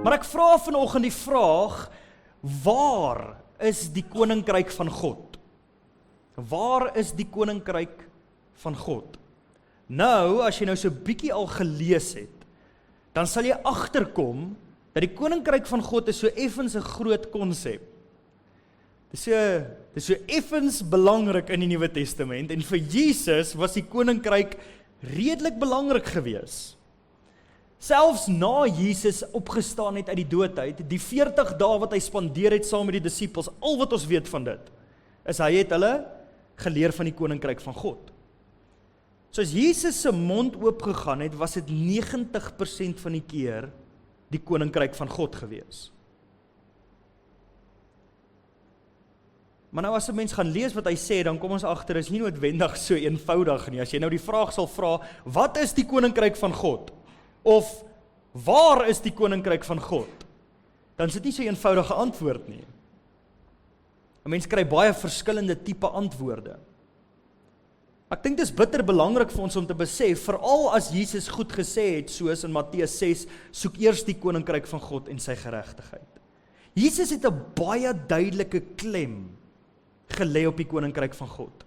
Maar ek vra vanoggend die vraag, waar is die koninkryk van God? Waar is die koninkryk van God? Nou, as jy nou so bietjie al gelees het, dan sal jy agterkom dat die koninkryk van God is so effens 'n groot konsep. Dit is so effens belangrik in die Nuwe Testament, en vir Jesus was die koninkryk redelik belangrik gewees. Selfs na Jesus opgestaan het uit die dood uit, die 40 dae wat hy spandeer het saam met die disippels, al wat ons weet van dit, is hy het hulle geleer van die koninkryk van God. So as Jesus se mond oopgegaan het, was dit 90% van die keer die koninkryk van God gewees. Maar nou as 'n mens gaan lees wat hy sê, dan kom ons agter, is nie noodwendig so eenvoudig nie. As jy nou die vraag sal vra, wat is die koninkryk van God? Of, waar is die koninkryk van God? Dan is dit nie so 'n eenvoudige antwoord nie. 'n Mens kry baie verskillende tipe antwoorde. Ek dink dit is bitter belangrik vir ons om te besef, veral as Jesus goed gesê het, soos in Matteus 6, soek eers die koninkryk van God en sy geregtigheid. Jesus het 'n baie duidelike klem gelê op die koninkryk van God.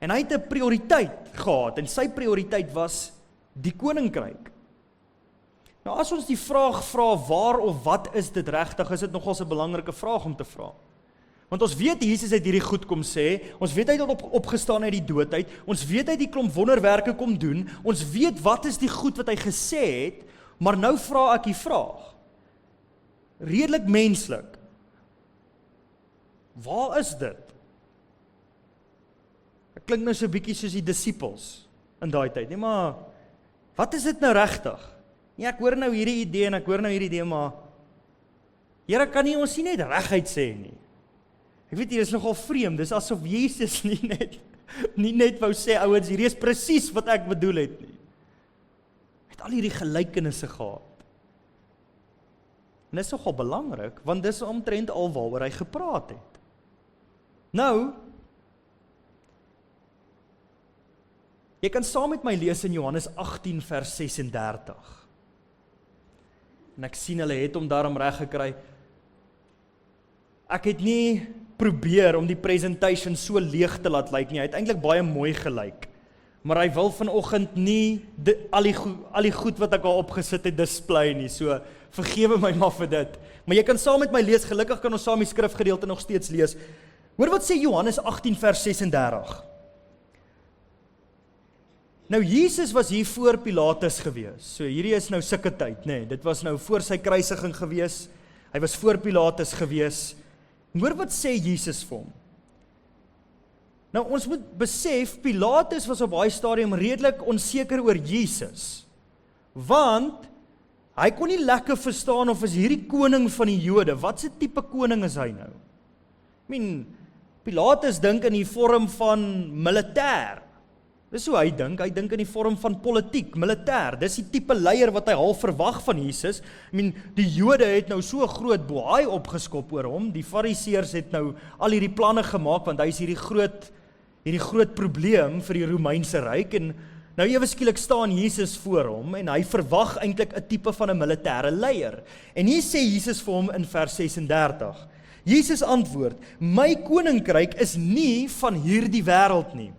En hy het 'n prioriteit gehad, en sy prioriteit was die koninkryk. Nou as ons die vraag vra, waar of wat is dit regtig, is dit nogals 'n belangrike vraag om te vra. Want ons weet Jesus het hierdie goed kom sê, ons weet hy het opgestaan uit die dood uit, ons weet hy het die klomp wonderwerke kom doen, ons weet wat is die goed wat hy gesê het, maar nou vra ek die vraag, redelik menslik, waar is dit? Dit klink nou so 'n bietjie soos die disippels in daai tyd, nee, maar wat is dit nou regtig? Ja, ek hoor nou hierdie idee en ek hoor nou hierdie idee, maar Here, kan nie ons nie net reguit sê nie. Ek weet, hier is nogal vreemd, dis asof Jesus nie net wou sê, ouens, hierdie is presies wat ek bedoel het nie. Hy het al hierdie gelykenisse gehad. En dis nogal belangrik, want dis omtrent al waaroor hy gepraat het. Nou, jy kan saam met my lees in Johannes 18 vers 36. En ek sien hulle het hom daarom reg gekry. Ek het nie probeer om die presentation so leeg te laat lyk nie. Hy het eintlik baie mooi gelyk. Maar hy wil vanoggend nie al die goed wat ek al opgesit het display nie. So vergewe my maar vir dit. Maar jy kan saam met my lees, gelukkig kan ons saam die skrifgedeelte nog steeds lees. Hoor wat sê Johannes 18 vers 36. Nou Jesus was hier voor Pilatus gewees. So hierdie is nou sulke tyd, nê. Dit was nou voor sy kruisiging gewees. Hy was voor Pilatus gewees. Hoor wat sê Jesus vir hom. Nou ons moet besef, Pilatus was op daai stadium redelik onseker oor Jesus. Want hy kon nie lekker verstaan of is hierdie koning van die Jode, wat se tipe koning is hy nou? Pilatus dink in die vorm van militêr. Dis hoe hy dink in die vorm van politiek, militêr. Dis die tipe leier wat hy half verwag van Jesus. Die Jode het nou so 'n groot boei opgeskop oor hom. Die Fariseërs het nou al hierdie planne gemaak, want hy is hierdie groot probleem vir die Romeinse ryk. En nou ewe skielik staan Jesus voor hom, en hy verwag eintlik 'n tipe van 'n militêre leier. En hier sê Jesus vir hom in vers 36. Jesus antwoord, my koninkryk is nie van hierdie wêreld nie.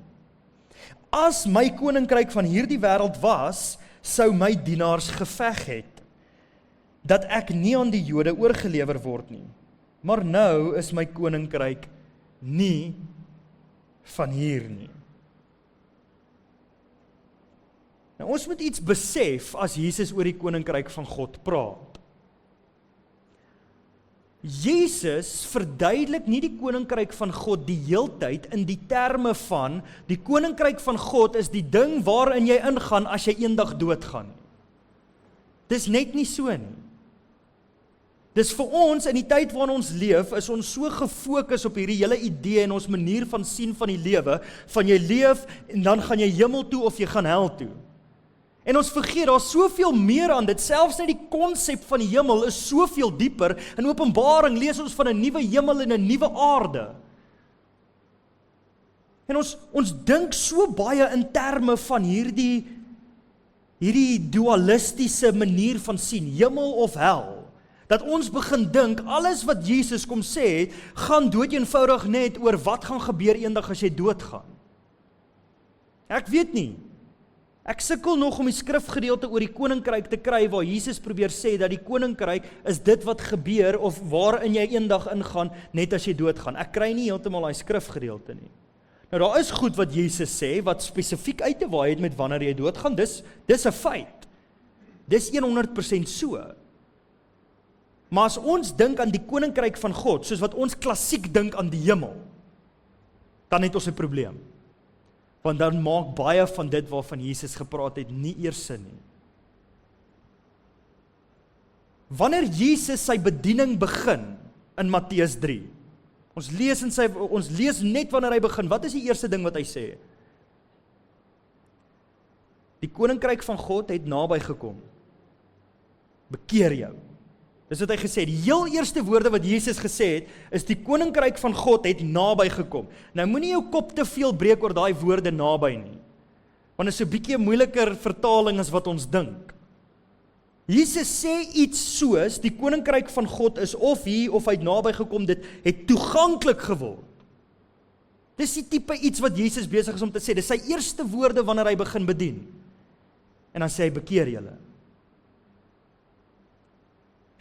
As my koninkryk van hierdie wêreld was, sou my dienaars geveg het, dat ek nie aan die Jode oorgelewer word nie. Maar nou is my koninkryk nie van hier nie. Nou ons moet iets besef as Jesus oor die koninkryk van God praat. Jesus verduidelik nie die koninkryk van God die heeltyd in die terme van, die koninkryk van God is die ding waarin jy ingaan as jy eendag doodgaan. Dis net nie so nie. Dis vir ons, in die tyd waarin ons leef, is ons so gefokus op hierdie hele idee en ons manier van sien van die lewe, van jy leef en dan gaan jy hemel toe of jy gaan hel toe. En ons vergeet, daar is soveel meer aan dit, selfs net die konsep van die hemel is soveel dieper. In Openbaring lees ons van 'n nuwe hemel en 'n nuwe aarde. En ons dink so baie in terme van hierdie dualistiese manier van sien, hemel of hel. Dat ons begin dink, alles wat Jesus kom sê, gaan dood-eenvoudig net oor wat gaan gebeur eendag as jy doodgaan. Ek weet nie. Ek sukkel nog om die skrifgedeelte oor die koninkryk te kry, waar Jesus probeer sê dat die koninkryk is dit wat gebeur, of waarin jy eendag ingaan, net as jy doodgaan. Ek kry nie heeltemal daai skrifgedeelte nie. Nou daar is goed wat Jesus sê, wat spesifiek uit te waai het met wanneer jy doodgaan, dis 'n feit. Dis 100% so. Maar as ons dink aan die koninkryk van God, soos wat ons klassiek dink aan die hemel, dan het ons 'n probleem. Want dan maak baie van dit waarvan Jesus gepraat het nie eers sin nie. Wanneer Jesus sy bediening begin in Matteus 3, ons lees net wanneer hy begin, wat is die eerste ding wat hy sê? Die koninkryk van God het naby gekom. Bekeer jou. Dis wat hy gesê het. Die heel eerste woorde wat Jesus gesê het, is die koninkryk van God het naby gekom. Nou moenie jou kop te veel breek oor daai woorde naby nie. Want dit is 'n bietjie 'n moeiliker vertaling as wat ons dink. Jesus sê iets soos, die koninkryk van God is of hier of uit naby gekom, dit het toeganklik geword. Dis die tipe iets wat Jesus besig is om te sê. Dis sy eerste woorde wanneer hy begin bedien. En dan sê hy, bekeer julle.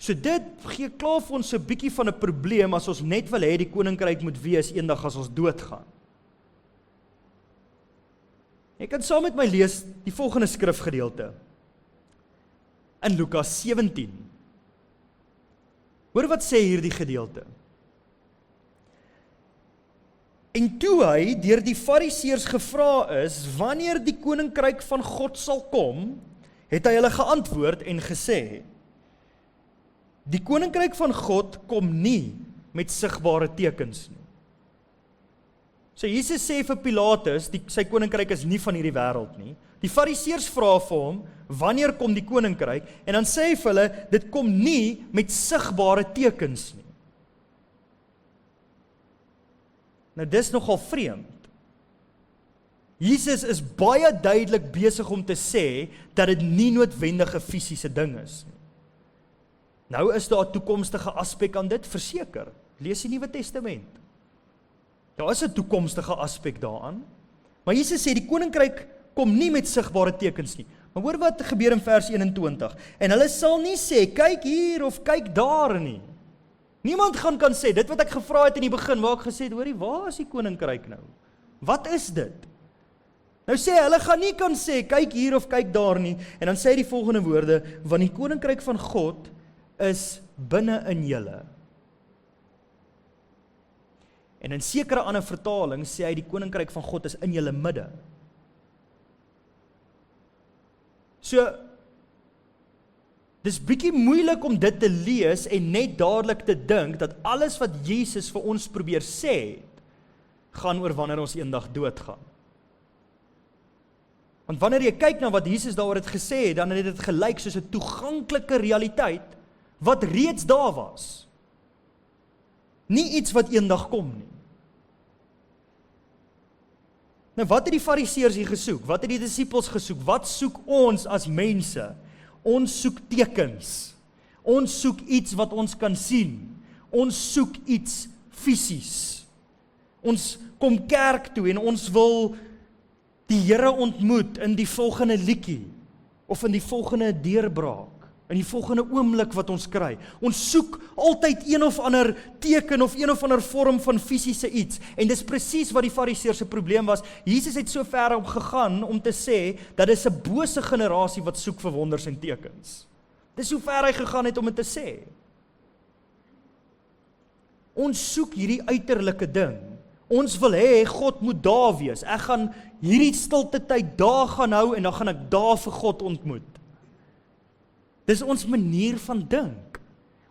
So dit gee klaar vir ons 'n bietjie van 'n probleem as ons net wil hê die koninkryk moet wees eendag as ons doodgaan. Jy kan saam met my lees die volgende skrifgedeelte in Lukas 17. Hoor wat sê hierdie gedeelte. En toe hy deur die Fariseërs gevra is wanneer die koninkryk van God sal kom, het hy hulle geantwoord en gesê: Die koninkryk van God kom nie met sigbare tekens nie. So Jesus sê vir Pilatus, sy koninkryk is nie van hierdie wêreld nie. Die Fariseërs vra vir hom, wanneer kom die koninkryk? En dan sê hy vir hulle, dit kom nie met sigbare tekens nie. Nou dis nogal vreemd. Jesus is baie duidelik besig om te sê, dat dit nie noodwendig 'n fisiese ding is nie. Nou is daar 'n toekomstige aspek aan dit, verseker. Lees die Nuwe Testament. Daar is 'n toekomstige aspek daaraan. Maar Jesus sê die koninkryk kom nie met sigbare tekens nie. Maar hoor wat gebeur in vers 21. En hulle sal nie sê, kyk hier of kyk daar nie. Niemand kan sê, dit wat ek gevra het in die begin, waar ek gesê het, hoorie, waar is die koninkryk nou? Wat is dit? Nou sê, hulle gaan nie kan sê, kyk hier of kyk daar nie. En dan sê hy die volgende woorde, want die koninkryk van God is binne in julle. En in sekere ander vertaling sê hy die koninkryk van God is in julle midde. So, dis bietjie moeilik om dit te lees en net dadelik te dink dat alles wat Jesus vir ons probeer sê, gaan oor wanneer ons eendag doodgaan. Want wanneer jy kyk na wat Jesus daaroor het gesê, dan het dit gelyk soos 'n toeganklike realiteit wat reeds daar was. Nie iets wat eendag kom nie. Nou wat het die Fariseërs hier gesoek? Wat het die disippels gesoek? Wat soek ons as mense? Ons soek tekens. Ons soek iets wat ons kan sien. Ons soek iets fisies. Ons kom kerk toe en ons wil die Here ontmoet in die volgende liedjie of in die volgende deurbraak. In die volgende oomblik wat ons kry. Ons soek altyd een of ander teken of een of ander vorm van fisiese iets. En dis presies wat die Fariseërs se probleem was. Jesus het so ver om gegaan om te sê, dat is 'n bose generasie wat soek vir wonders en tekens. Dis hoe ver hy gegaan het om dit te sê. Ons soek hierdie uiterlike ding. Ons wil hê God moet daar wees. Ek gaan hierdie stilte tyd daar gaan hou en dan gaan ek daar vir God ontmoet. Dis ons manier van dink.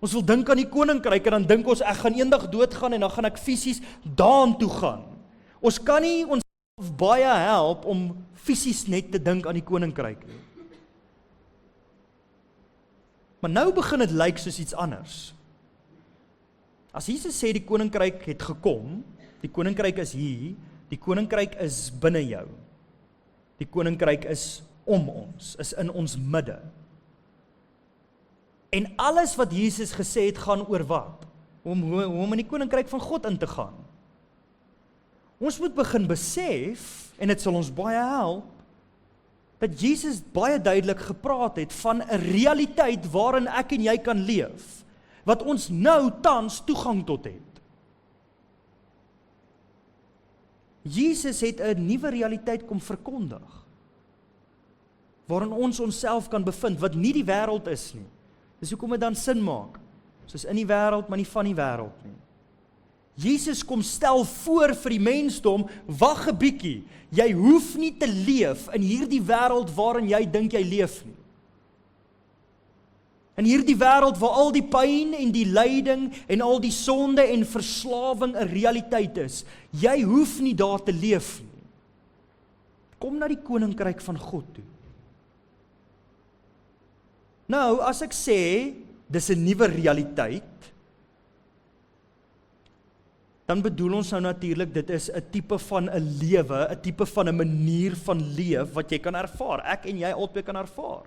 Ons wil dink aan die koninkryk en dan dink ons, ek gaan eendag doodgaan en dan gaan ek fisies daartoe gaan. Ons kan nie ons baie help om fisies net te dink aan die koninkryk nie. Maar nou begin dit lyk soos iets anders. As Jesus sê die koninkryk het gekom, die koninkryk is hier, die koninkryk is binne jou. Die koninkryk is om ons, is in ons midde. En alles wat Jesus gesê het, gaan oor wat? Om in die koninkryk van God in te gaan. Ons moet begin besef, en dit sal ons baie help, dat Jesus baie duidelik gepraat het van 'n realiteit waarin ek en jy kan leef, wat ons nou tans toegang tot het. Jesus het 'n nuwe realiteit kom verkondig, waarin ons onsself kan bevind, wat nie die wêreld is nie. Dis hoekom dit dan sin maak, soos in die wêreld, maar nie van die wêreld nie. Jesus kom stel voor vir die mensdom, wag 'n bietjie, jy hoef nie te leef in hierdie wêreld waarin jy dink jy leef nie. In hierdie wêreld waar al die pyn en die lyding en al die sonde en verslawing 'n realiteit is, jy hoef nie daar te leef nie. Kom na die koninkryk van God toe. Nou, as ek sê, dis 'n nuwe realiteit, dan bedoel ons nou natuurlik, dit is 'n tipe van 'n lewe, 'n tipe van 'n manier van leef wat jy kan ervaar. Ek en jy albei kan ervaar.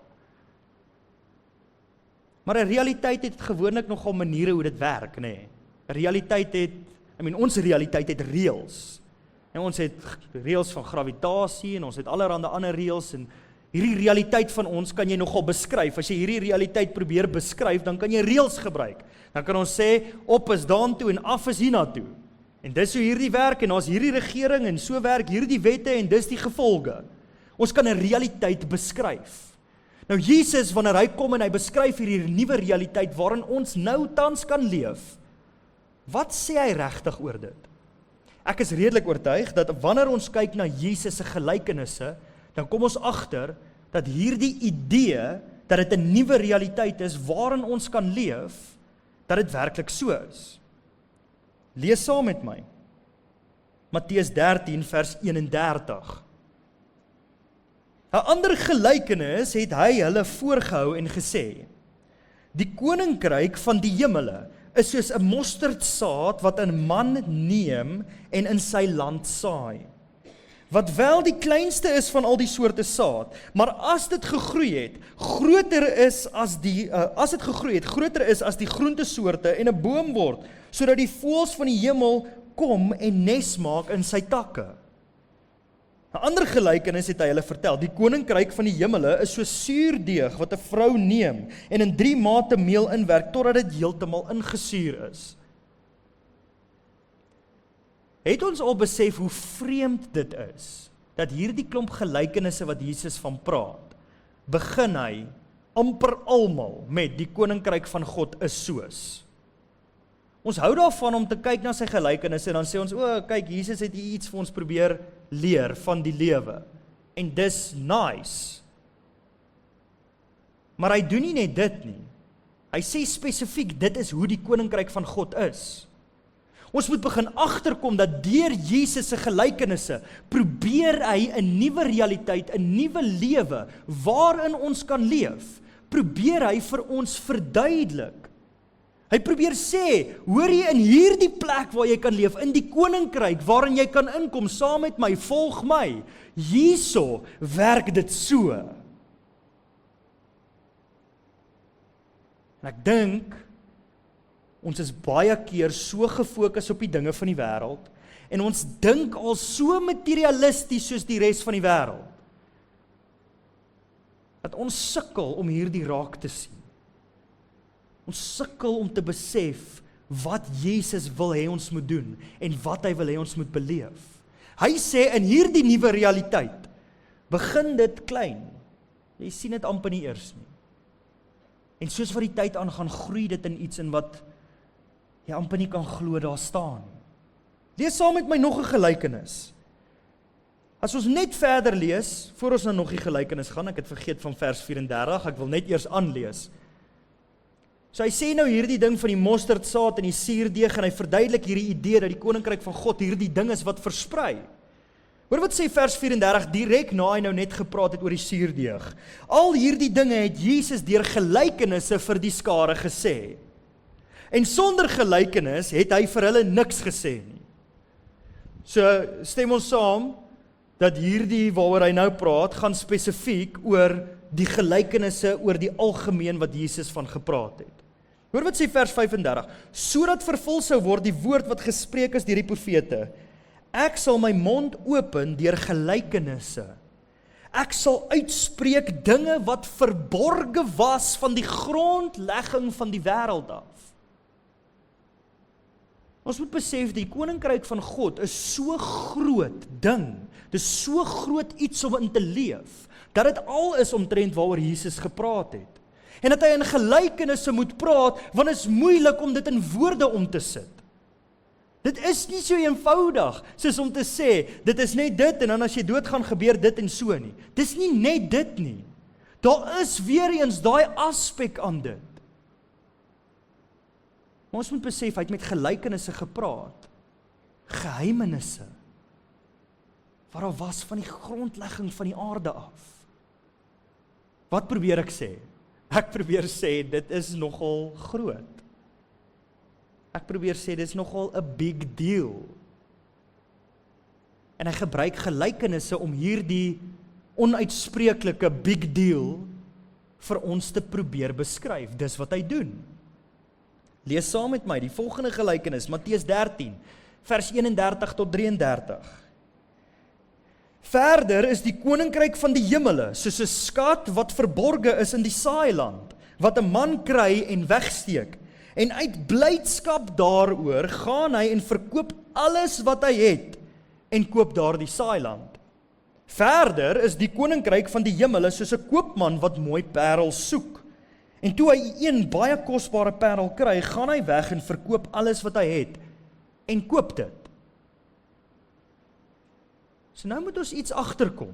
Maar 'n realiteit het gewoonlik nogal maniere hoe dit werk, nê. 'n Realiteit het, ons realiteit het reëls. En ons het reëls van gravitasie en ons het allerlei ander reëls en hierdie realiteit van ons kan jy nogal beskryf. As jy hierdie realiteit probeer beskryf, dan kan jy reëls gebruik. Dan kan ons sê, op is daartoe en af is hiernatoe. En dis hoe hierdie werk, en ons hierdie regering, en so werk hierdie wette, en dis die gevolge. Ons kan 'n realiteit beskryf. Nou Jesus, wanneer hy kom en hy beskryf hierdie nuwe realiteit, waarin ons nou tans kan leef, wat sê hy regtig oor dit? Ek is redelik oortuig, dat wanneer ons kyk na Jesus se gelykenisse, dan kom ons agter, dat hierdie idee, dat dit 'n nuwe realiteit is, waarin ons kan leef, dat dit werklik so is. Lees saam met my. Matteus 13 vers 31. 'n ander gelykenis het hy hulle voorgehou en gesê: Die koninkryk van die hemele is soos 'n mosterdsaad wat 'n man neem en in sy land saai. Wat wel die kleinste is van al die soorte saad, maar as dit gegroei het, groter is as die groentesoorte en 'n boom word, sodat die voëls van die hemel kom en nes maak in sy takke. 'n ander gelykenis het hy hulle vertel, die koninkryk van die hemele is so suurdeeg wat 'n vrou neem en in 3 mate meel inwerk totdat dit heeltemal ingesuur is. Het ons al besef hoe vreemd dit is, dat hierdie klomp gelykenisse wat Jesus van praat, begin hy amper almal met die koninkryk van God is soos. Ons hou daarvan om te kyk na sy gelykenisse en dan sê ons, kyk, Jesus het iets vir ons probeer leer van die lewe. En dis nice. Maar hy doen nie net dit nie. Hy sê spesifiek, dit is hoe die koninkryk van God is. Ons moet begin agterkom dat deur Jesus se gelykenisse probeer hy 'n nuwe realiteit, 'n nuwe lewe waarin ons kan leef, probeer hy vir ons verduidelik. Hy probeer sê, hoor jy, in hierdie plek waar jy kan leef, in die koninkryk waarin jy kan inkom saam met my, volg my, hierso werk dit so. En ek dink, ons is baie keer so gefokus op die dinge van die wêreld, en ons dink al so materialisties soos die res van die wêreld, dat ons sukkel om hierdie raak te sien. Ons sukkel om te besef wat Jesus wil hê ons moet doen, en wat hy wil hê ons moet beleef. Hy sê, in hierdie nuwe realiteit, begin dit klein. Jy sien dit amper nie eers nie. En soos wat die tyd aangaan, groei dit in iets in wat jy amper nie kan glo daar staan. Lees saam met my nog 'n gelykenis. As ons net verder lees, voor ons nou nog die gelykenis gaan, ek het vergeet van vers 34, ek wil net eers aanlees. So hy sê nou hierdie ding van die mosterdsaad en die suurdeeg, en hy verduidelik hierdie idee dat die koninkryk van God hierdie ding is wat versprei. Hoor wat sê vers 34, direk na hy nou net gepraat het oor die suurdeeg. Al hierdie dinge het Jesus deur gelykenisse vir die skare gesê. En sonder gelykenis het hy vir hulle niks gesê nie. So stem ons saam dat hierdie waaroor hy nou praat, gaan spesifiek oor die gelykenisse oor die algemeen wat Jesus van gepraat het. Hoor wat sê vers 35, sodat vervul sou word die woord wat gespreek is deur die profete. Ek sal my mond open deur gelykenisse. Ek sal uitspreek dinge wat verborge was van die grondlegging van die wêreld af. Ons moet besef, die koninkryk van God is so groot ding, dit is so groot iets om in te leef, dat dit al is omtrent waaroor Jesus gepraat het. En dat hy in gelykenisse moet praat, want dit is moeilik om dit in woorde om te sit. Dit is nie so eenvoudig, soos om te sê, dit is net dit, en dan as jy doodgaan gebeur dit en so nie. Dit is nie net dit nie. Daar is weer eens daai aspek aan dit. Maar ons moet besef, hy het met gelykenisse gepraat, geheimenisse, wat daar was van die grondlegging van die aarde af. Wat probeer ek sê? Ek probeer sê, dit is nogal groot. Ek probeer sê, dit is nogal 'n big deal. En hy gebruik gelykenisse om hierdie onuitspreeklike big deal vir ons te probeer beskryf. Dis wat hy doen. Lees saam met my die volgende gelykenis, Matteus 13, vers 31 tot 33. Verder is die koninkryk van die hemele soos 'n skat wat verborge is in die saailand, wat 'n man kry en wegsteek. En uit blydskap daaroor gaan hy en verkoop alles wat hy het en koop daardie saailand. Verder is die koninkryk van die hemele soos 'n koopman wat mooi parels soek. En toe hy een baie kosbare parel kry, gaan hy weg en verkoop alles wat hy het en koop dit. So nou moet ons iets agterkom.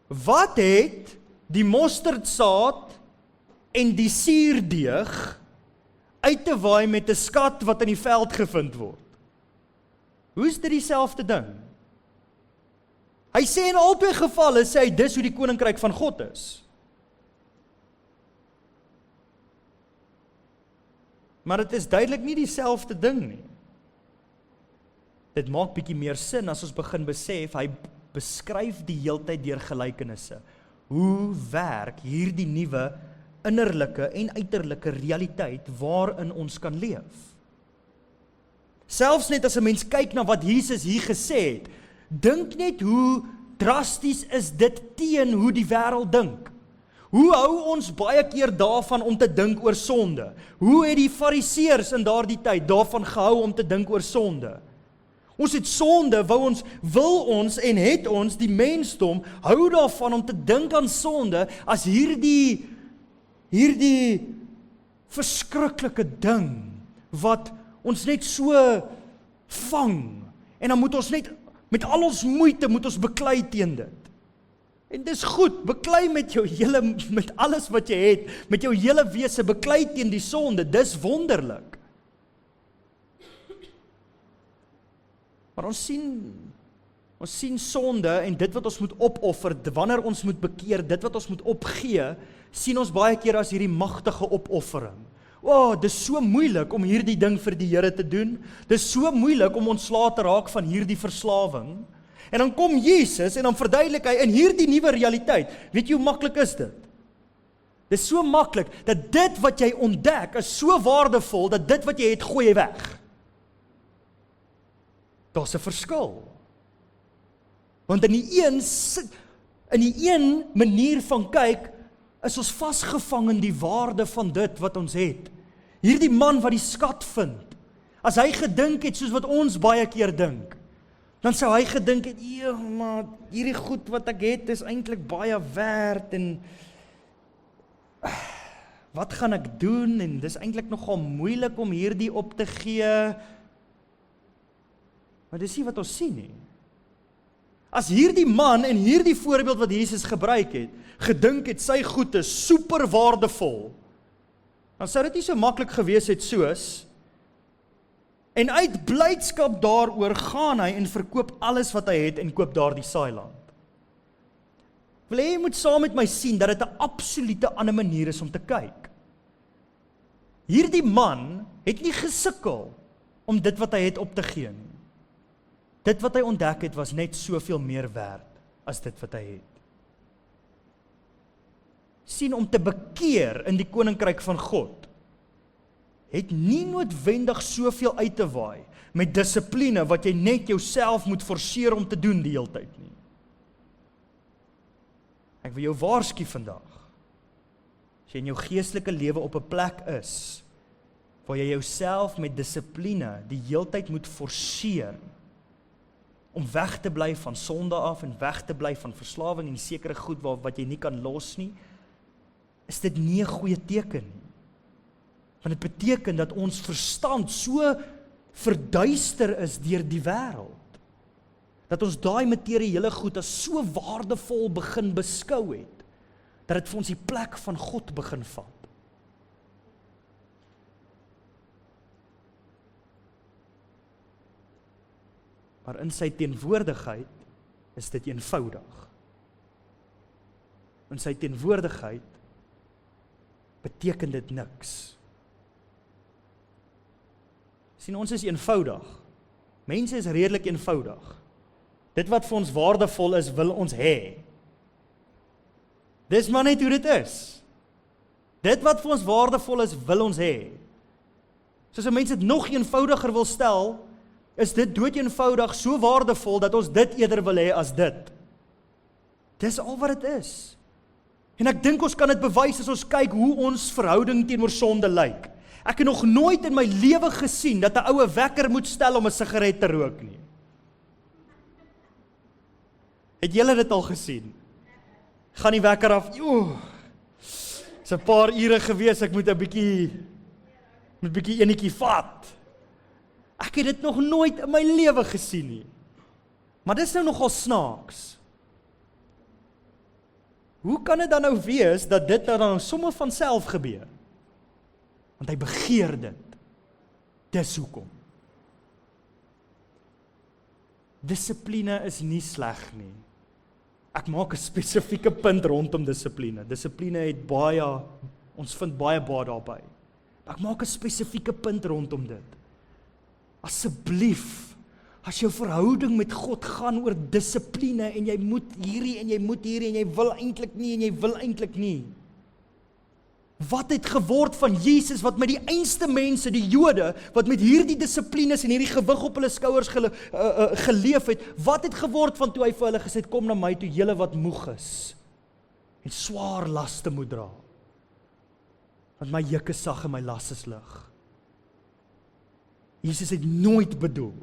Wat het die mosterdsaad en die suurdeeg uit te waai met 'n skat wat in die veld gevind word? Hoe is dit dieselfde ding? Hy sê in albei gevalle, sê hy, dis hoe die koninkryk van God is. Maar dit is duidelik nie dieselfde ding nie. Dit maak bietjie meer sin as ons begin besef, hy beskryf die heeltyd deur gelykenisse. Hoe werk hierdie nuwe innerlike en uiterlike realiteit waarin ons kan leef? Selfs net as 'n mens kyk na wat Jesus hier gesê het, dink net hoe drasties is dit teen hoe die wêreld dink. Hoe hou ons baie keer daarvan om te dink oor sonde? Hoe het die fariseërs in daardie tyd daarvan gehou om te dink oor sonde? Ons het sonde, wil ons en het ons, die mensdom, hou daarvan om te dink aan sonde as hierdie verskriklike ding, wat ons net so vang, en dan moet ons net, met al ons moeite, moet ons beklei teen dit. En dis goed, beklei met alles wat jy het, met jou hele wese, beklei teen die sonde, dis wonderlik. Maar ons sien sonde en dit wat ons moet opoffer, wanneer ons moet bekeer, dit wat ons moet opgee, sien ons baie keer as hierdie magtige opoffering. Dis so moeilik om hierdie ding vir die Here te doen, dis so moeilik om ontslae te raak van hierdie verslawing, en dan kom Jesus en dan verduidelik hy in hierdie nuwe realiteit, weet jy hoe maklik is dit? Dit is so maklik, dat dit wat jy ontdek is so waardevol, dat dit wat jy het, gooi jy weg. Daar's 'n verskil. Want in die een manier van kyk, is ons vasgevang in die waarde van dit wat ons het. Hierdie man wat die skat vind, as hy gedink het soos wat ons baie keer dink, dan sou hy gedink het, maar hierdie goed wat ek het is eintlik baie werd, en wat gaan ek doen, en dis eintlik nogal moeilik om hierdie op te gee. Maar dis nie wat ons sien nie. As hierdie man en hierdie voorbeeld wat Jesus gebruik het, gedink het sy goed is super waardevol, dan sou dit nie so maklik gewees het soos, en uit blydskap daaroor gaan hy en verkoop alles wat hy het en koop daardie saailand. Wil jy moet saam met my sien dat dit 'n absolute ander manier is om te kyk. Hierdie man het nie gesukkel om dit wat hy het op te gee nie. Dit wat hy ontdek het was net soveel meer werd as dit wat hy het. sien om te bekeer in die koninkryk van God, het nie noodwendig soveel uit te waai met dissipline wat jy net jouself moet forceer om te doen die hele tyd nie. Ek wil jou waarsku vandag, as jy in jou geestelike lewe op 'n plek is, waar jy jouself met dissipline die hele tyd moet forceer, om weg te bly van sonde af en weg te bly van verslawing en sekere goed wat jy nie kan los nie, is dit nie 'n goeie teken nie. Want dit beteken dat ons verstand so verduister is deur die wêreld, dat ons daai materiële goed as so waardevol begin beskou het, dat dit vir ons die plek van God begin vat. Maar in sy teenwoordigheid is dit eenvoudig. In sy teenwoordigheid beteken dit niks. Sien, ons is eenvoudig. Mense is redelik eenvoudig. Dit wat vir ons waardevol is, wil ons hê. Dis maar net hoe dit is. Dit wat vir ons waardevol is, wil ons hê. Soos 'n mens dit nog eenvoudiger wil stel, is dit doodeenvoudig so waardevol dat ons dit eerder wil hê as dit. Dis al wat dit is. En ek dink ons kan dit bewys as ons kyk hoe ons verhouding teenoor sonde lyk. Ek het nog nooit in my lewe gesien dat 'n oue wekker moet stel om 'n sigaret te rook nie. Het julle dit al gesien? Gaan die wekker af, is 'n paar ure gewees, ek moet 'n bietjie enetjie vat. Ek het dit nog nooit in my lewe gesien nie. Maar dis nou nogal snaaks. Hoe kan dit dan nou wees dat dit nou sommer van self gebeur? Want hy begeer dit. Dis hoekom. Dissipline is nie sleg nie. Ek maak 'n spesifieke punt rondom dissipline. Dissipline het ons vind baie baie daarby. Ek maak 'n spesifieke punt rondom dit. Asseblief, as jou verhouding met God gaan oor dissipline en jy moet hierdie en jy moet hierdie en jy wil eintlik nie en jy wil eintlik nie. Wat het geword van Jesus wat met die einste mense, die Jode, wat met hierdie dissiplines en hierdie gewig op hulle skouers geleef het, wat het geword van toe hy vir hulle gesê het, kom na my toe julle wat moeg is en swaar laste moet dra, want my juk is sag en my las is lig. Jesus het nooit bedoel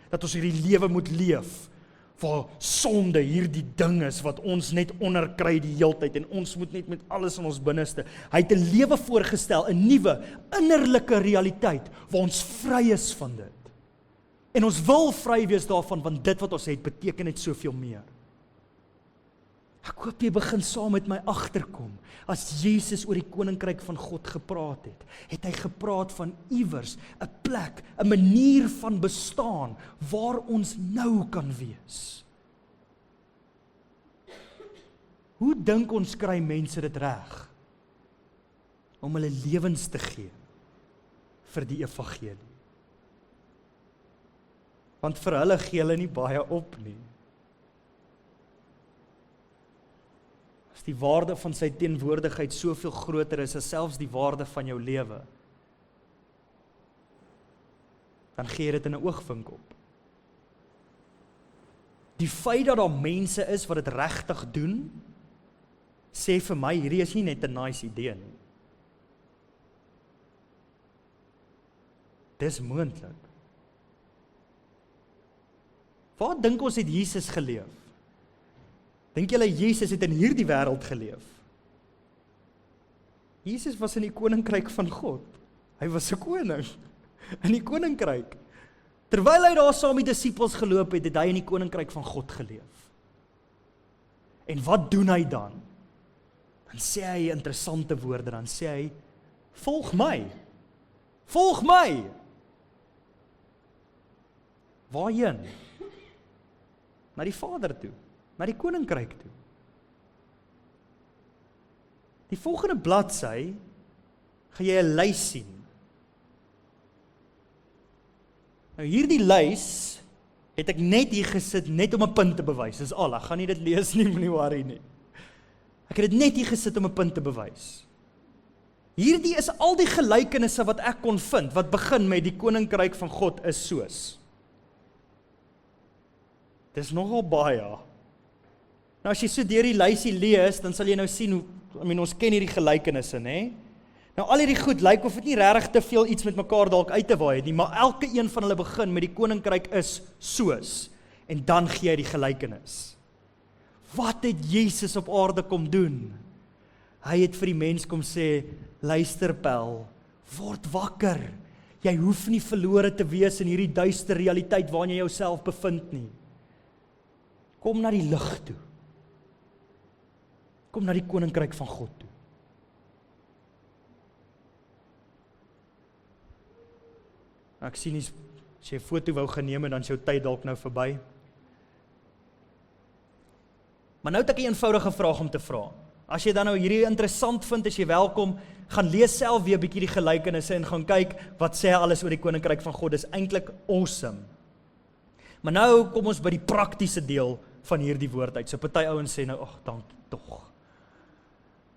dat ons hierdie lewe moet leef waar sonde hierdie ding is wat ons net onderkry die heeltyd en ons moet net met alles in ons binneste. Hy het 'n lewe voorgestel, 'n nuwe innerlike realiteit waar ons vry is van dit. En ons wil vry wees daarvan, want dit wat ons het beteken net soveel meer. Ek hoop jy begin saam met my agterkom. As Jesus oor die koninkryk van God gepraat het hy gepraat van iewers 'n plek, 'n manier van bestaan waar ons nou kan wees. Hoe dink ons kry mense dit reg om hulle lewens te gee vir die evangelie? Want vir hulle gee hulle nie baie op nie. As die waarde van sy teenwoordigheid soveel groter is as selfs die waarde van jou lewe, dan gee jy dit in 'n oogwink op. Die feit dat daar mense is wat dit regtig doen, sê vir my, hierdie is nie net 'n nice idee nie. Dis moontlik. Waar dink ons het Jesus geleef? Dink julle Jesus het in hierdie wêreld geleef? Jesus was in die koninkryk van God. Hy was 'n koning in die koninkryk. Terwyl hy daar saam met die disippels geloop het, het hy in die koninkryk van God geleef. En wat doen hy dan? Dan sê hy interessante woorde, dan sê hy, volg my. Volg my. Waarheen? Na die Vader toe. Na die koninkryk toe. Die volgende bladsy gaan jy 'n lys sien. Nou hierdie lys het ek net hier gesit net om 'n punt te bewys. Dis al, ek gaan nie dit lees nie, moenie worry nie. Ek het dit net hier gesit om 'n punt te bewys. Hierdie is al die gelykenisse wat ek kon vind, wat begin met die koninkryk van God is soos. Dis nogal baie. Nou as jy so deur die lysie lees, dan sal jy nou sien hoe, ons ken hierdie gelykenisse, né? Nou al hierdie goed lyk of dit nie regtig te veel iets met mekaar dalk uit te waai het nie, maar elke een van hulle begin met die koninkryk is soos, en dan gee hy die gelykenis. Wat het Jesus op aarde kom doen? Hy het vir die mens kom sê, luister Pel, word wakker. Jy hoef nie verlore te wees in hierdie duister realiteit waarin jy jouself bevind nie. Kom na die lig toe. Kom na die koninkryk van God toe. Ek sien nie, as jy 'n foto wou geneem en dan is jou tyd dalk nou verby. Maar nou het ek 'n eenvoudige vraag om te vra. As jy dan nou hierdie interessant vind, is jy welkom, gaan lees self weer 'n bietjie die gelykenisse en gaan kyk wat sê alles oor die koninkryk van God. Dis eintlik awesome. Maar nou kom ons by die praktiese deel van hierdie woord uit. So party ouens sê nou, ag, dankie tog.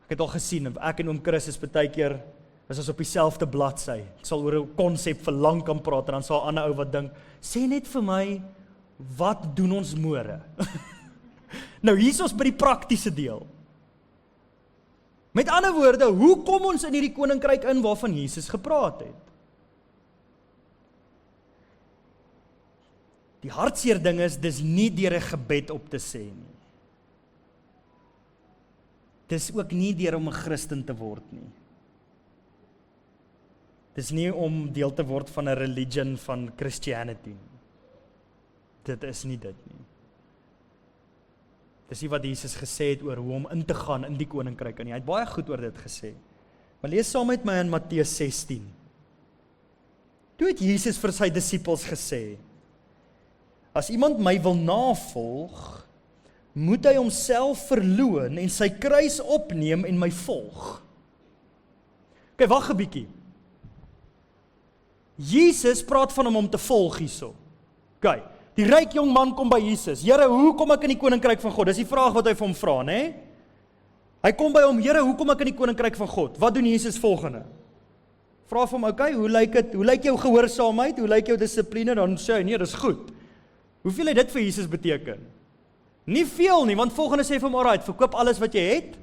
Ek het al gesien, ek en oom Chris is partykeer is ons op dieselfde bladsy. Ek sal oor 'n konsep vir lank kan praat en dan sal 'n ander ou wat dink, sê net vir my, wat doen ons môre? Nou hier is ons by die praktiese deel. Met ander woorde, hoe kom ons in hierdie koninkryk in waarvan Jesus gepraat het? Die hartseer ding is, dis nie deur 'n gebed op te sê nie. Dis ook nie deur om 'n Christen te word nie. Dis nie om deel te word van 'n religion van Christianity nie. Dit is nie dit nie. Dis nie wat Jesus gesê het oor hoe om in te gaan in die koninkryk nie. Hy het baie goed oor dit gesê. Maar lees saam met my in Matteus 16. Toe het Jesus vir sy disippels gesê, as iemand my wil navolg, moet hy homself verloon en sy kruis opneem en my volg. Okay, wag 'n bietjie. Jesus praat van hom om te volg hierso. Okay, die ryk jong man kom by Jesus. Here, hoe kom ek in die koninkryk van God? Dis die vraag wat hy vir hom vra, né? Hy kom by hom, Here, hoe kom ek in die koninkryk van God? Wat doen Jesus volgende? Vra vir hom, okay, hoe lyk dit? Hoe lyk jou gehoorsaamheid? Hoe lyk jou dissipline? Dan sê hy, nee, dis goed. Hoeveel het dit vir Jesus beteken? Nie veel nie, want volgende sê vir hom, alright, verkoop alles wat jy het.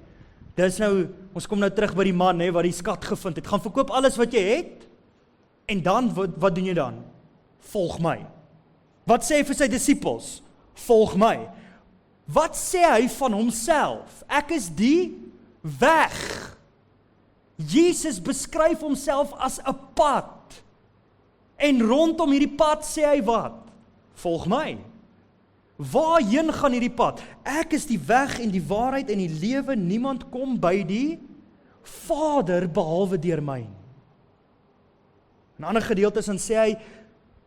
Dis nou, ons kom nou terug by die man, hè, wat die skat gevind het. Gaan verkoop alles wat jy het. En dan, wat doen jy dan? Volg my. Wat sê hy vir sy disippels? Volg my. Wat sê hy van homself? Ek is die weg. Jesus beskryf homself as 'n pad. En rondom hierdie pad sê hy wat? Volg my. Waarheen gaan hierdie pad? Ek is die weg en die waarheid en die lewe. Niemand kom by die Vader behalwe deur my. In ander gedeeltes dan sê hy,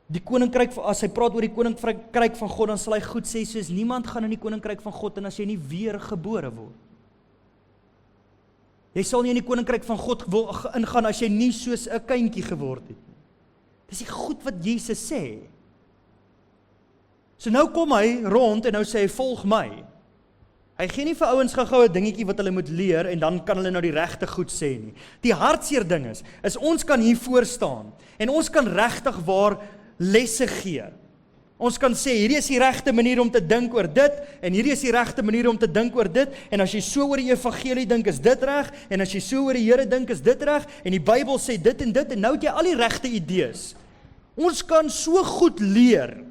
die koninkryk, as hy praat oor die koninkryk van God, dan sal hy goed sê, soos niemand gaan in die koninkryk van God en as jy nie weer gebore word. Jy sal nie in die koninkryk van God wil ingaan as jy nie soos 'n kindjie geword het nie. Dis die goed wat Jesus sê. So nou kom hy rond en nou sê hy, volg my. Hy gee nie vir ouens gou-gou 'n dingetjie wat hulle moet leer en dan kan hulle nou die regte goed sê nie. Die hartseer ding is ons kan hier voor staan en ons kan regtig waar lesse gee. Ons kan sê, hierdie is die regte manier om te dink oor dit, en hierdie is die regte manier om te dink oor dit, en as jy so oor die evangelie dink, is dit reg, en as jy so oor die Here dink, is dit reg, en die Bybel sê dit, en nou het jy al die regte idees. Ons kan so goed leer,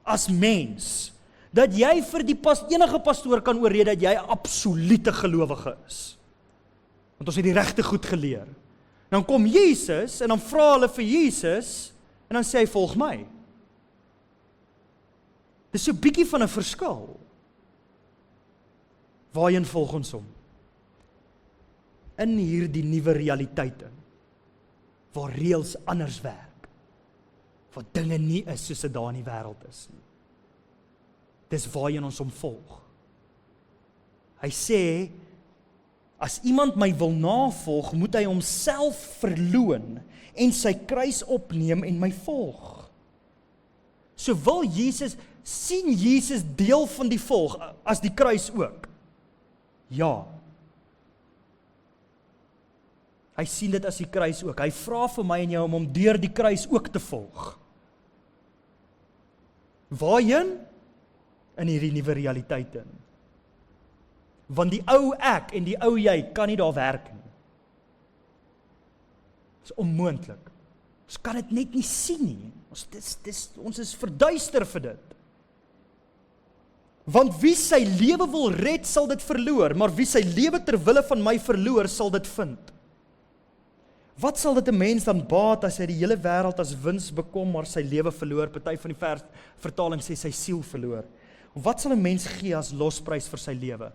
as mens, dat jy vir die enige pastoor kan oorrede, dat jy 'n absolute gelowige is. Want ons het die regte goed geleer. Dan kom Jesus, en dan vra hulle vir Jesus, en dan sê hy, volg my. Dis so 'n bietjie van 'n verskil. Waarheen volg ons hom? In hierdie nuwe realiteit in, waar reëls anders werk, waar dinge nie is soos dit daar in die wêreld is nie. Dis waarheen ons hom volg. Hy sê, as iemand my wil navolg, moet hy homself verloon en sy kruis opneem en my volg. So wil Jesus, sien Jesus deel van die volg, as die kruis ook? Ja, Hy sien dit as die kruis ook. Hy vra vir my en jou om hom deur die kruis ook te volg. Waarheen? In hierdie nuwe realiteit in. Want die ou ek en die ou jy kan nie daar werk nie. Dit is onmoontlik. Ons kan dit net nie sien nie. Ons is verduister vir dit. Want wie sy lewe wil red, sal dit verloor, maar wie sy lewe ter wille van my verloor, sal dit vind. Wat sal dit 'n mens dan baat as hy die hele wêreld as wins bekom, maar sy lewe verloor? Party van die vertaling sê sy siel verloor. Wat sal 'n mens gee as losprys vir sy lewe?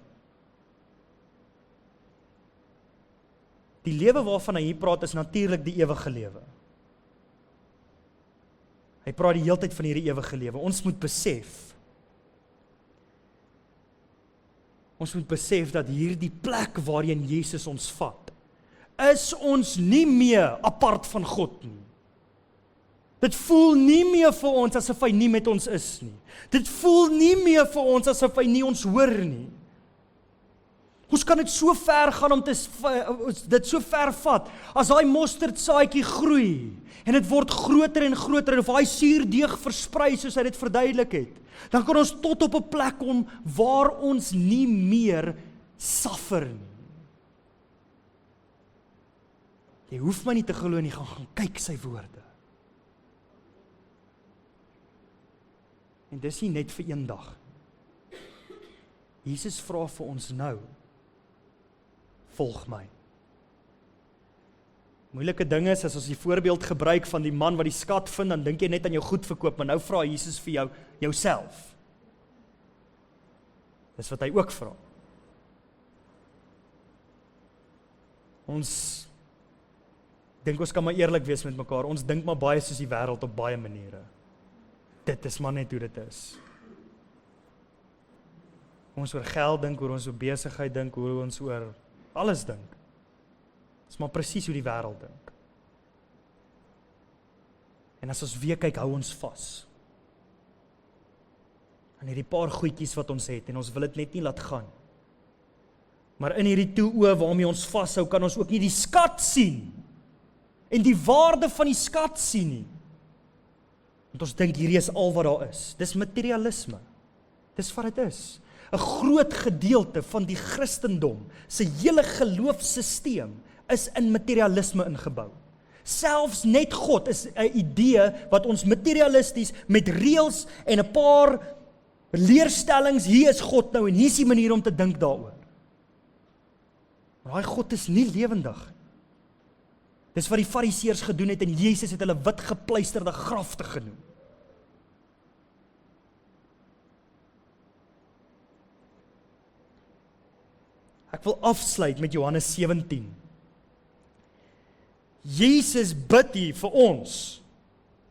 Die lewe waarvan hy hier praat is natuurlik die ewige lewe. Hy praat die hele tyd van hierdie ewige lewe. Ons moet besef dat hierdie plek waarheen Jesus ons vat, is ons nie meer apart van God nie. Dit voel nie meer vir ons asof hy nie met ons is nie. Dit voel nie meer vir ons asof hy nie ons hoor nie. Ons kan dit so ver gaan om dit so ver vat, as daai mosterdsaadjie groei, en dit word groter en groter, en of hy suurdeeg versprei soos hy dit verduidelik het, dan kan ons tot op 'n plek kom waar ons nie meer suffer nie. Jy hoef my nie te glo nie, gaan kyk sy woorde. En dis nie net vir eendag. Jesus vra vir ons nou, volg my. Moeilike ding is, as ons die voorbeeld gebruik van die man wat die skat vind, dan dink jy net aan jou goed verkoop, maar nou vra Jesus vir jou, jouself. Dis wat hy ook vra. Ons dink ons kan maar eerlik wees met mekaar, ons dink maar baie soos die wêreld op baie maniere. Dit is maar net hoe dit is. Ons oor geld dink, oor ons oor besigheid dink, oor ons oor alles dink. Dit is maar presies hoe die wêreld dink. En as ons weer kyk, hou ons vas. En hierdie paar goedjies wat ons het, en ons wil dit net nie laat gaan. Maar in hierdie twee oë waarmee ons vashou, kan ons ook nie die skat sien, en die waarde van die skat sien nie. Want ons dink hierdie is al wat daar is. Dis materialisme. Dis wat dit is. 'n Groot gedeelte van die Christendom se hele geloofssysteem is in materialisme ingebou. Selfs net God is 'n idee wat ons materialisties met reëls en 'n paar leerstellings, hier is God nou en hier is die manier om te dink daaroor. Maar daai God is nie lewendig. Dis wat die fariseërs gedoen het en Jesus het hulle wit gepleisterde grafte genoem. Ek wil afsluit met Johannes 17. Jesus bid hier vir ons,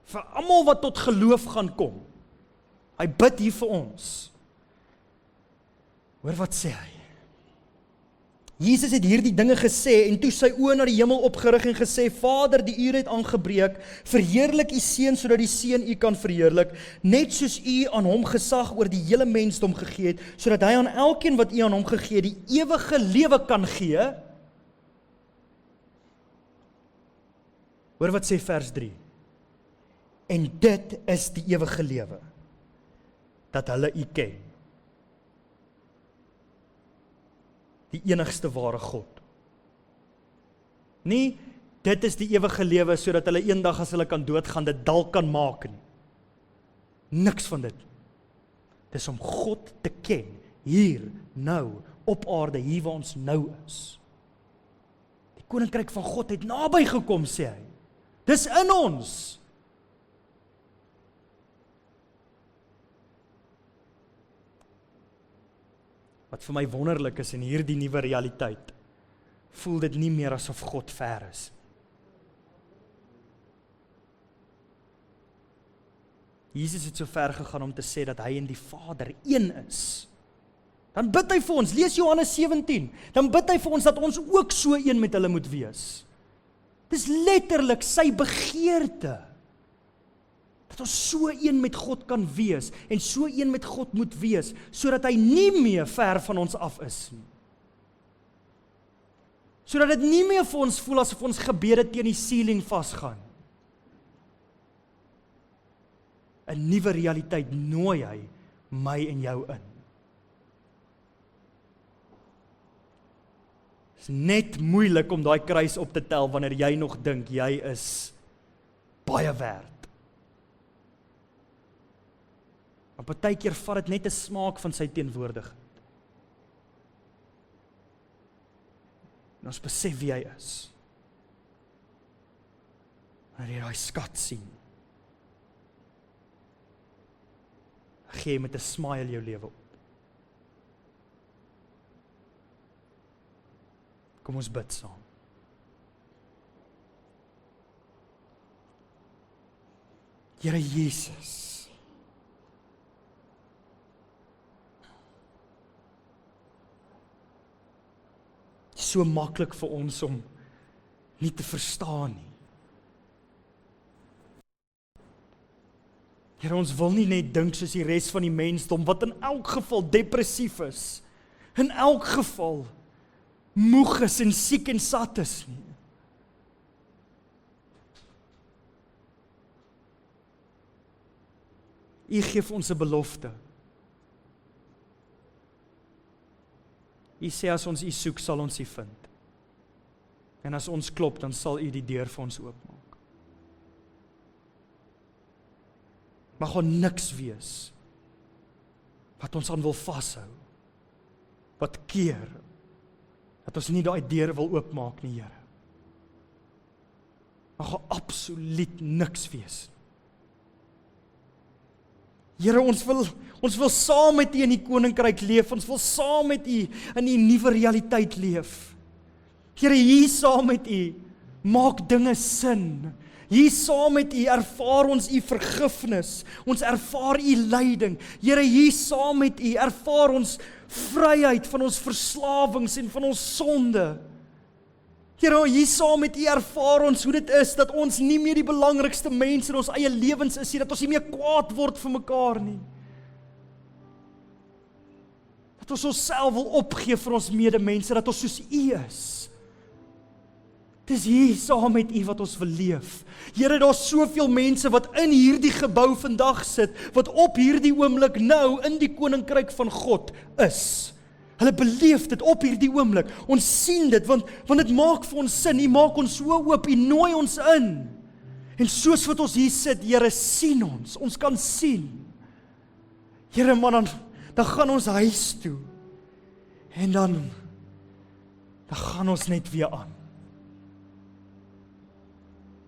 vir almal wat tot geloof gaan kom. Hy bid hier vir ons. Hoor wat sê hy? Jesus het hierdie dinge gesê en toe sy oë na die hemel opgerig en gesê, Vader, die uur het aangebreek, verheerlik u seun sodat die seun u kan verheerlik, net soos u aan hom gesag oor die hele mensdom gegee het, sodat hy aan elkeen wat u aan hom gegee die ewige lewe kan gee. Hoor wat sê vers 3. En dit is die ewige lewe, dat hulle u ken. Die enigste ware God. Nie, dit is die ewige lewe, sodat hulle eendag as hulle kan doodgaan, dit dalk kan maak nie. Niks van dit. Dis om God te ken, hier, nou, op aarde, hier waar ons nou is. Die koninkryk van God het naby gekom, sê hy. Dis in ons. Wat vir my wonderlik is in hierdie nuwe realiteit, voel dit nie meer asof God ver is. Jesus het so ver gegaan om te sê dat hy en die Vader een is. Dan bid hy vir ons, lees Johannes 17, dan bid hy vir ons dat ons ook so een met hulle moet wees. Dis letterlik sy begeerte, dat ons so een met God kan wees, en so een met God moet wees, sodat hy nie meer ver van ons af is nie. Sodat dit nie meer vir ons voel asof ons gebede teen die ceiling vasgaan. 'n Nuwe realiteit nooi hy my en jou in. Dit is net moeilik om daai kruis op te tel wanneer jy nog dink jy is baie werd. Maar partykeer vat dit net 'n smaak van sy teenwoordigheid. En ons besef wie hy is. Wanneer jy daai skat sien, gee jy met 'n smile jou lewe op. Kom ons bid saam. Here Jesus, so maklik vir ons om nie te verstaan nie. Here, ons wil nie net dink soos die res van die mensdom, wat in elk geval depressief is, in elk geval moeg is en siek en sat is nie. U gee vir ons 'n belofte. U sê as ons U soek, sal ons U vind. En as ons klop, dan sal U die deur vir ons oopmaak. Mag ons niks wees wat ons aan wil vashou, wat keer, dat ons nie daai deur wil oopmaak nie, Here. Mag ons absoluut niks wees. Here, ons wil saam met U in die koninkryk leef, ons wil saam met U in die nuwe realiteit leef. Here, hier saam met U maak dinge sin. Hier saam met U ervaar ons U vergifnis, ons ervaar U lyding. Here, hier saam met U ervaar ons vryheid van ons verslawings en van ons sonde. Here, hier saam met U ervaar ons hoe dit is dat ons nie meer die belangrikste mense in ons eie lewens is nie, dat ons nie meer kwaad word vir mekaar nie. Dat ons onsself wil opgee vir ons medemense, dat ons soos U is. Dis hier saam met U wat ons wil leef. Here, daar's soveel mense wat in hierdie gebou vandag sit, wat op hierdie oomblik nou in die koninkryk van God is. Hulle beleef dit op hierdie oomblik. Ons sien dit, want dit maak vir ons sin. U maak ons so oop, U nooi ons in. En soos wat ons hier sit, Here, sien ons kan sien. Here, maar dan gaan ons huis toe. En dan gaan ons net weer aan.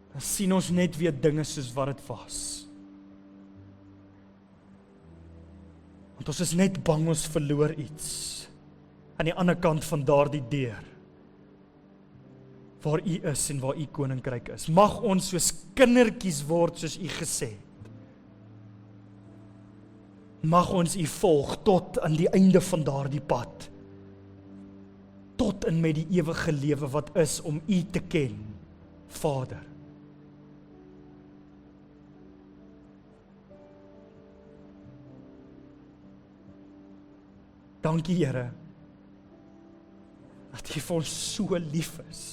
Dan sien ons net weer dinge soos wat dit was. Want ons is net bang ons verloor iets aan die ander kant van daardie deur, waar U is en waar U koninkryk is. Mag ons soos kindertjies word, soos U gesê het. Mag ons U volg tot aan die einde van daardie pad, tot in met die ewige lewe wat is om U te ken, Vader. Dankie, Here, dat U vir ons so lief is,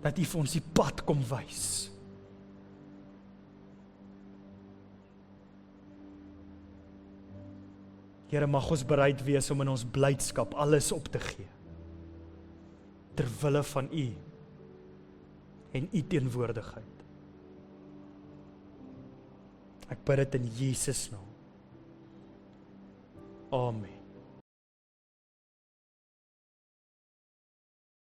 dat U vir ons die pad kom wys. Here, mag ons bereid wees om in ons blydskap alles op te gee, ter wille van U en U teenwoordigheid. Ek bid dit in Jesus naam. Amen.